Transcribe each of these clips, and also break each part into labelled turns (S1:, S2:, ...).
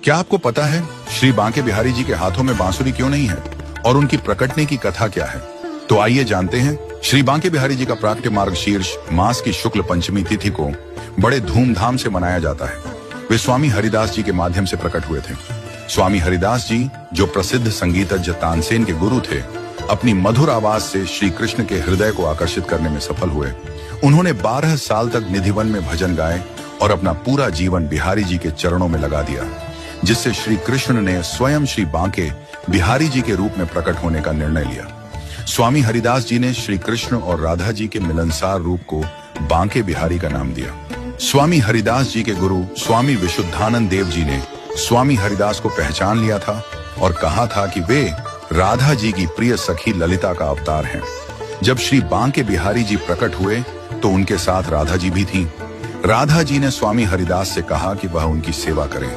S1: क्या आपको पता है श्री बांके बिहारी जी के हाथों में बांसुरी क्यों नहीं है और उनकी प्रकटने की कथा क्या है? तो आइए जानते हैं। श्री बांके बिहारी जी का प्राकट्य मार्गशीर्ष मास की शुक्ल पंचमी तिथि को बड़े धूमधाम से मनाया जाता है। वे स्वामी हरिदास जी के माध्यम से प्रकट हुए थे। स्वामी हरिदास जी, जो प्रसिद्ध संगीतज्ञ तानसेन के गुरु थे, अपनी मधुर आवाज से श्री कृष्ण के हृदय को आकर्षित करने में सफल हुए। उन्होंने 12 साल तक निधिवन में भजन गाए और अपना पूरा जीवन बिहारी जी के चरणों में लगा दिया, जिससे श्री कृष्ण ने स्वयं श्री बांके बिहारी जी के रूप में प्रकट होने का निर्णय लिया। स्वामी हरिदास जी ने श्री कृष्ण और राधा जी के मिलनसार रूप को बांके बिहारी का नाम दिया। स्वामी हरिदास जी के गुरु स्वामी विशुद्धानंद देव जी ने स्वामी हरिदास को पहचान लिया था और कहा था कि वे राधा जी की प्रिय सखी ललिता का अवतार हैं। जब श्री बांके बिहारी जी प्रकट हुए तो उनके साथ राधा जी भी थीं। राधा जी ने स्वामी हरिदास से कहा कि वह उनकी सेवा करें,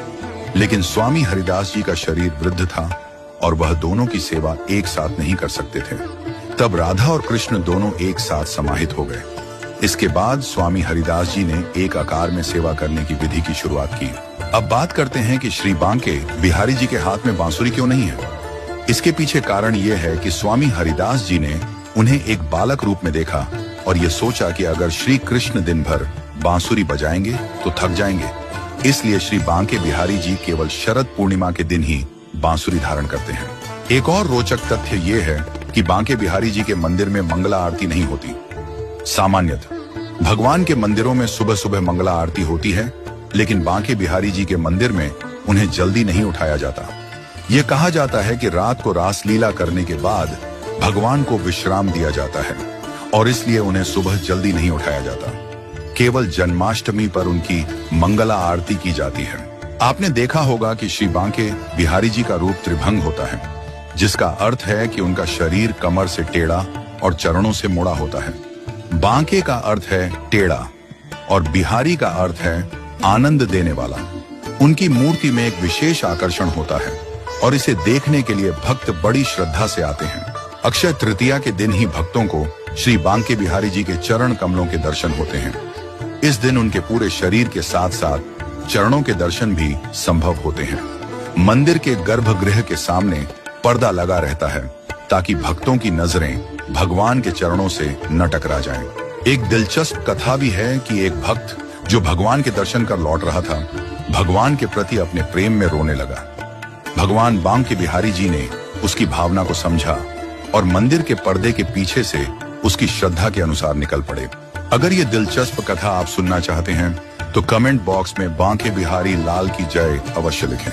S1: लेकिन स्वामी हरिदास जी का शरीर वृद्ध था और वह दोनों की सेवा एक साथ नहीं कर सकते थे। तब राधा और कृष्ण दोनों एक साथ समाहित हो गए। इसके बाद स्वामी हरिदास जी ने एक आकार में सेवा करने की विधि की शुरुआत की। अब बात करते हैं कि श्री बांके बिहारी जी के हाथ में बांसुरी क्यों नहीं है। इसके पीछे कारण यह है कि स्वामी हरिदास जी ने उन्हें एक बालक रूप में देखा और ये सोचा कि अगर श्री कृष्ण दिन भर बांसुरी बजाएंगे तो थक जाएंगे। इसलिए श्री बांके बिहारी जी केवल शरद पूर्णिमा के दिन ही बांसुरी धारण करते हैं। एक और रोचक तथ्य ये है कि बांके बिहारी जी के मंदिर में मंगला आरती नहीं होती। सामान्यतः भगवान के मंदिरों में सुबह सुबह मंगला आरती होती है, लेकिन बांके बिहारी जी के मंदिर में उन्हें जल्दी नहीं उठाया जाता। ये कहा जाता है कि रात को रासलीला करने के बाद भगवान को विश्राम दिया जाता है और इसलिए उन्हें सुबह जल्दी नहीं उठाया जाता। केवल जन्माष्टमी पर उनकी मंगला आरती की जाती है। आपने देखा होगा कि श्री बांके बिहारी जी का रूप त्रिभंग होता है, जिसका अर्थ है कि उनका शरीर कमर से टेढ़ा और चरणों से मुड़ा होता है। बांके का अर्थ है टेढ़ा और बिहारी का अर्थ है आनंद देने वाला। उनकी मूर्ति में एक विशेष आकर्षण होता है और इसे देखने के लिए भक्त बड़ी श्रद्धा से आते हैं। अक्षय तृतीया के दिन ही भक्तों को श्री बांके बिहारी जी के चरण कमलों के दर्शन होते हैं। इस दिन उनके पूरे शरीर के साथ साथ चरणों के दर्शन भी संभव होते हैं। मंदिर के गर्भगृह के सामने पर्दा लगा रहता है ताकि भक्तों की नजरें भगवान के चरणों से न टकरा जाएं। एक दिलचस्प कथा भी है कि एक भक्त जो भगवान के दर्शन कर लौट रहा था, भगवान के प्रति अपने प्रेम में रोने लगा। भगवान बांके बिहारी जी ने उसकी भावना को समझा और मंदिर के पर्दे के पीछे से उसकी श्रद्धा के अनुसार निकल पड़े। अगर ये दिलचस्प कथा आप सुनना चाहते हैं तो कमेंट बॉक्स में बांके बिहारी लाल की जय अवश्य लिखें।